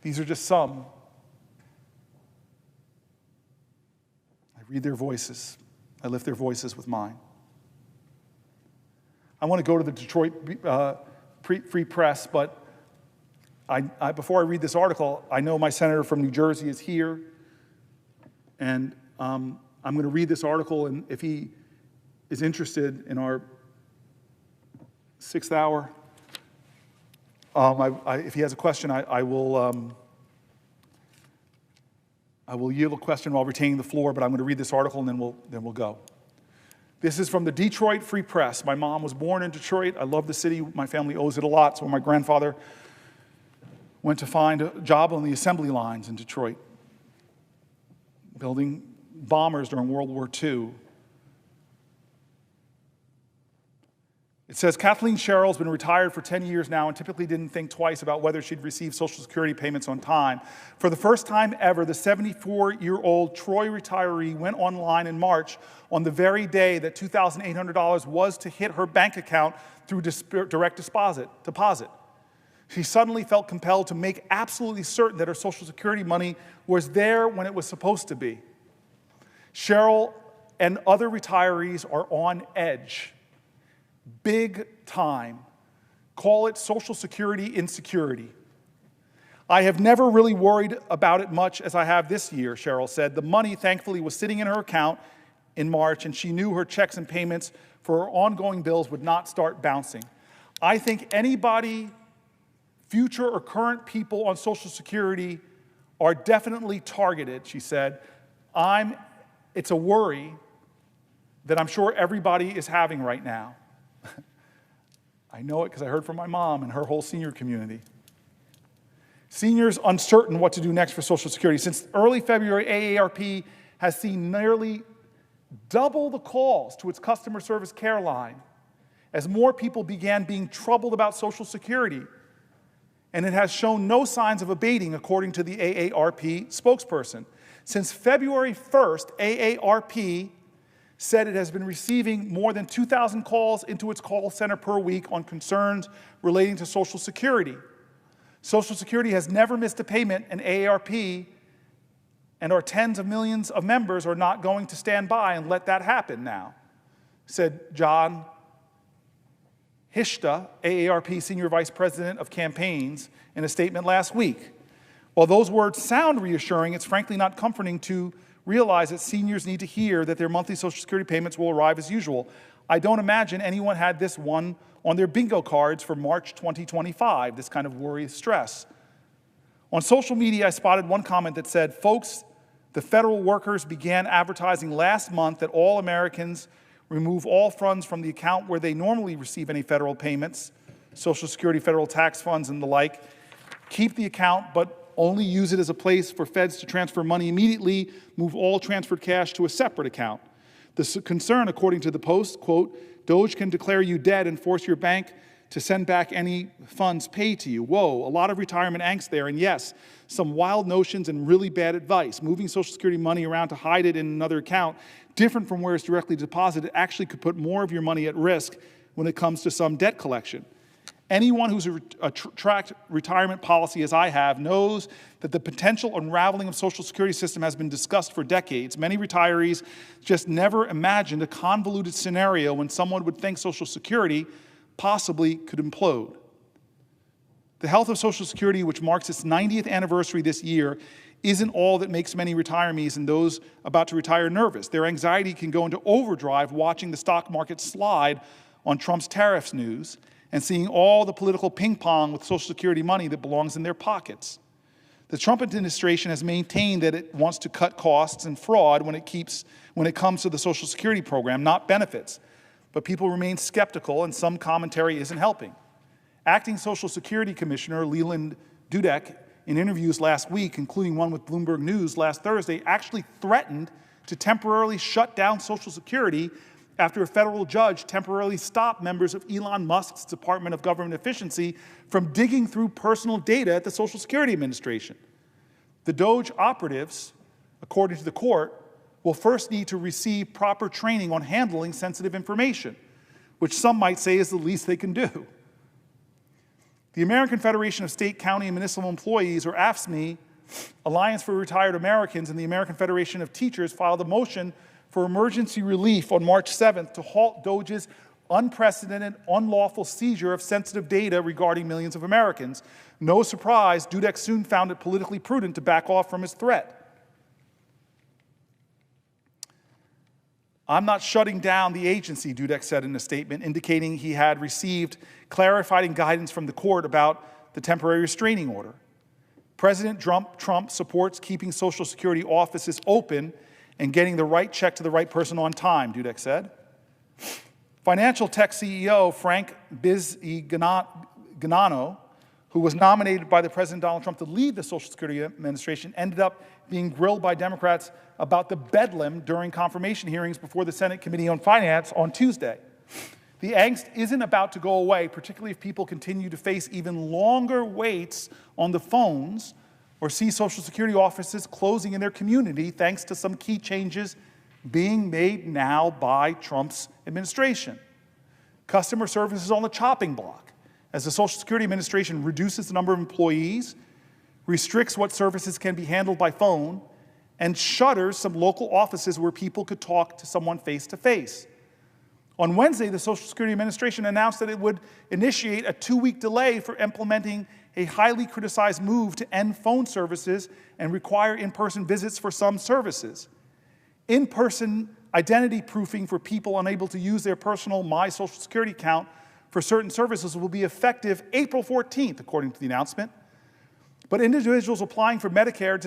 These are just some. I read their voices. I lift their voices with mine. I want to go to the Detroit Free Press, but before I read this article, I know my senator from New Jersey is here, and I'm going to read this article, and if he is interested in our 6th hour, if he has a question, I will yield a question while retaining the floor, but I'm going to read this article and then we'll go. This is from the Detroit Free Press. My mom was born in Detroit. I love the city. My family owes it a lot. So when my grandfather went to find a job on the assembly lines in Detroit, building bombers during World War II. It says, Kathleen Sherrill's been retired for 10 years now and typically didn't think twice about whether she'd receive Social Security payments on time. For the first time ever, the 74-year-old Troy retiree went online in March on the very day that $2,800 was to hit her bank account through direct deposit. She suddenly felt compelled to make absolutely certain that her Social Security money was there when it was supposed to be. Sherrill and other retirees are on edge. Big time. Call it Social Security insecurity. I have never really worried about it much as I have this year, Sherrill said. The money, thankfully, was sitting in her account in March, and she knew her checks and payments for her ongoing bills would not start bouncing. I think anybody, future or current people on Social Security, are definitely targeted, she said. It's a worry that I'm sure everybody is having right now. I know it because I heard from my mom and her whole senior community. Seniors uncertain what to do next for Social Security. Since early February, AARP has seen nearly double the calls to its customer service care line as more people began being troubled about Social Security. And it has shown no signs of abating, according to the AARP spokesperson. Since February 1st, AARP said it has been receiving more than 2,000 calls into its call center per week on concerns relating to Social Security. Social Security has never missed a payment, and AARP and our tens of millions of members are not going to stand by and let that happen now, said John Hishta, AARP Senior Vice President of Campaigns, in a statement last week. While those words sound reassuring, it's frankly not comforting to realize that seniors need to hear that their monthly Social Security payments will arrive as usual. I don't imagine anyone had this one on their bingo cards for March 2025, this kind of worry, stress. On social media, I spotted one comment that said, folks, the federal workers began advertising last month that all Americans remove all funds from the account where they normally receive any federal payments, Social Security, federal tax funds, and the like, keep the account, but only use it as a place for feds to transfer money immediately, move all transferred cash to a separate account. The concern, according to the Post, quote, DOJ can declare you dead and force your bank to send back any funds paid to you. Whoa, a lot of retirement angst there, and yes, some wild notions and really bad advice. Moving Social Security money around to hide it in another account, different from where it's directly deposited, actually could put more of your money at risk when it comes to some debt collection. Anyone who's tracked retirement policy as I have knows that the potential unraveling of Social Security system has been discussed for decades. Many retirees just never imagined a convoluted scenario when someone would think Social Security possibly could implode. The health of Social Security, which marks its 90th anniversary this year, isn't all that makes many retirees and those about to retire nervous. Their anxiety can go into overdrive watching the stock market slide on Trump's tariffs news and seeing all the political ping pong with Social Security money that belongs in their pockets. The Trump administration has maintained that it wants to cut costs and fraud when it comes to the Social Security program, not benefits. But people remain skeptical, and some commentary isn't helping. Acting Social Security Commissioner Leland Dudek, in interviews last week, including one with Bloomberg News last Thursday, actually threatened to temporarily shut down Social Security after a federal judge temporarily stopped members of Elon Musk's Department of Government Efficiency from digging through personal data at the Social Security Administration. The DOJ operatives, according to the court, will first need to receive proper training on handling sensitive information, which some might say is the least they can do. The American Federation of State, County, and Municipal Employees, or AFSCME, Alliance for Retired Americans, and the American Federation of Teachers filed a motion for emergency relief on March 7th to halt DOJ's unprecedented, unlawful seizure of sensitive data regarding millions of Americans. No surprise, Dudek soon found it politically prudent to back off from his threat. I'm not shutting down the agency, Dudek said in a statement, indicating he had received clarifying guidance from the court about the temporary restraining order. President Trump supports keeping Social Security offices open and getting the right check to the right person on time, Dudek said. Financial tech CEO Frank Bisignano, who was nominated by the President Donald Trump to lead the Social Security Administration, ended up being grilled by Democrats about the bedlam during confirmation hearings before the Senate Committee on Finance on Tuesday. The angst isn't about to go away, particularly if people continue to face even longer waits on the phones or see Social Security offices closing in their community thanks to some key changes being made now by Trump's administration. Customer service is on the chopping block as the Social Security Administration reduces the number of employees, restricts what services can be handled by phone, and shutters some local offices where people could talk to someone face-to-face. On Wednesday, the Social Security Administration announced that it would initiate a 2-week delay for implementing a highly criticized move to end phone services and require in-person visits for some services. In-person identity proofing for people unable to use their personal My Social Security account for certain services will be effective April 14th, according to the announcement. But individuals applying for Medicare,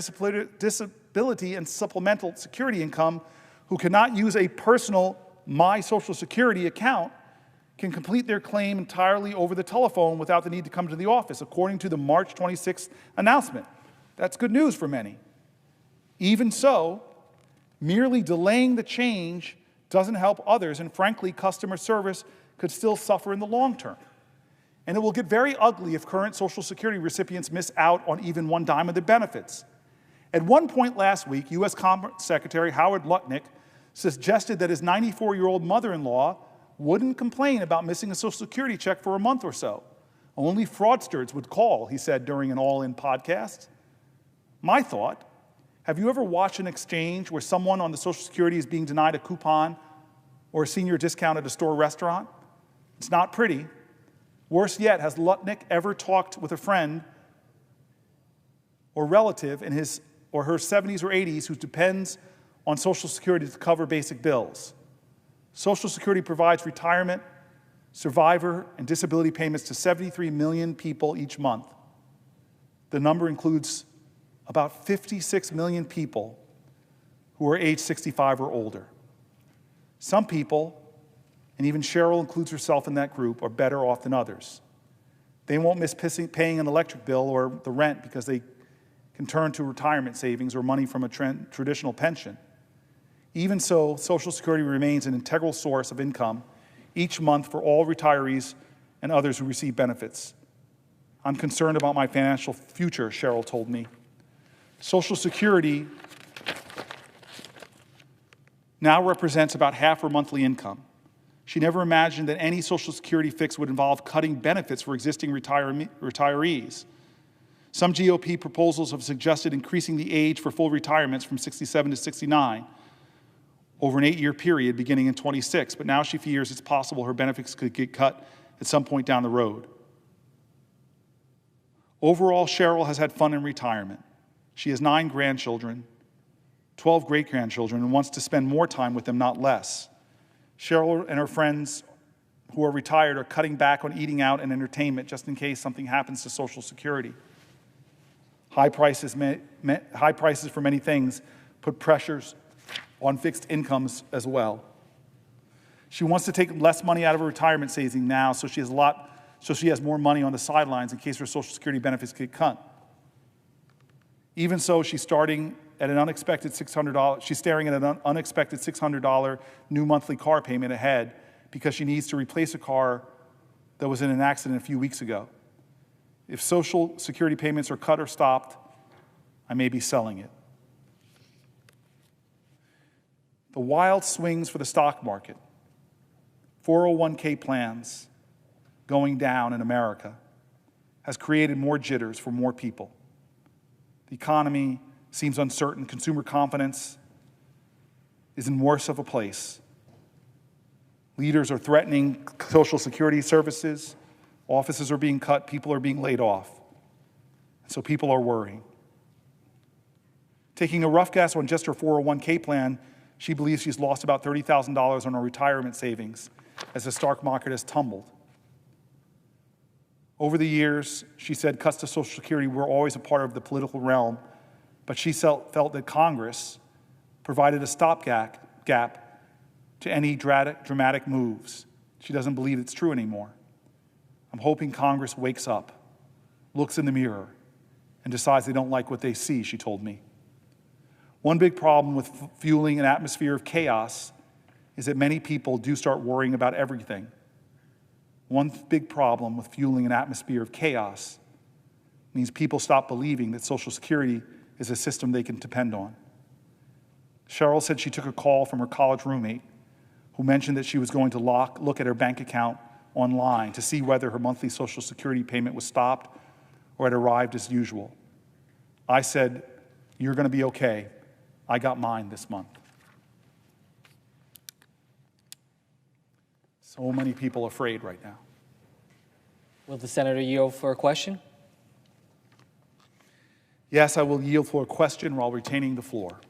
disability, and supplemental security income who cannot use a personal My Social Security account can complete their claim entirely over the telephone without the need to come to the office, according to the March 26th announcement. That's good news for many. Even so, merely delaying the change doesn't help others, and frankly, customer service could still suffer in the long term. And it will get very ugly if current Social Security recipients miss out on even one dime of their benefits. At one point last week, U.S. Commerce Secretary Howard Lutnick suggested that his 94-year-old mother-in-law wouldn't complain about missing a Social Security check for a month or so. Only fraudsters would call, he said during an All In podcast. My thought, have you ever watched an exchange where someone on the Social Security is being denied a coupon or a senior discount at a store or restaurant? It's not pretty. Worse yet, has Lutnick ever talked with a friend or relative in his or her 70s or 80s who depends on Social Security to cover basic bills? Social Security provides retirement, survivor, and disability payments to 73 million people each month. The number includes about 56 million people who are age 65 or older. Some people, and even Cheryl includes herself in that group, are better off than others. They won't miss paying an electric bill or the rent because they can turn to retirement savings or money from a traditional pension. Even so, Social Security remains an integral source of income each month for all retirees and others who receive benefits. I'm concerned about my financial future, Cheryl told me. Social Security now represents about half her monthly income. She never imagined that any Social Security fix would involve cutting benefits for existing retirees. Some GOP proposals have suggested increasing the age for full retirements from 67 to 69 over an 8-year period beginning in 26, but now she fears it's possible her benefits could get cut at some point down the road. Overall, Cheryl has had fun in retirement. She has 9 grandchildren, 12 great-grandchildren, and wants to spend more time with them, not less. Cheryl and her friends who are retired are cutting back on eating out and entertainment just in case something happens to Social Security. High prices for many things put pressures on fixed incomes as well. She wants to take less money out of her retirement savings now so she has more money on the sidelines in case her Social Security benefits get cut. Even so, she's staring at an unexpected $600 new monthly car payment ahead because she needs to replace a car that was in an accident a few weeks ago. If Social Security payments are cut or stopped, I may be selling it. The wild swings for the stock market, 401k plans going down in America, has created more jitters for more people. The economy seems uncertain. Consumer confidence is in worse of a place. Leaders are threatening Social Security services. Offices are being cut. People are being laid off. So people are worrying. Taking a rough guess on just her 401k plan, she believes she's lost about $30,000 on her retirement savings as the stock market has tumbled. Over the years, she said cuts to Social Security were always a part of the political realm, but she felt that Congress provided a stopgap to any dramatic moves. She doesn't believe it's true anymore. I'm hoping Congress wakes up, looks in the mirror, and decides they don't like what they see, she told me. One big problem with fueling an atmosphere of chaos is that many people do start worrying about everything. One big problem with fueling an atmosphere of chaos means people stop believing that Social Security is a system they can depend on. Cheryl said she took a call from her college roommate who mentioned that she was going to look at her bank account online to see whether her monthly Social Security payment was stopped or had arrived as usual. I said, "You're going to be okay. I got mine this month." So many people afraid right now. Will the senator yield for a question? Yes, I will yield for a question while retaining the floor.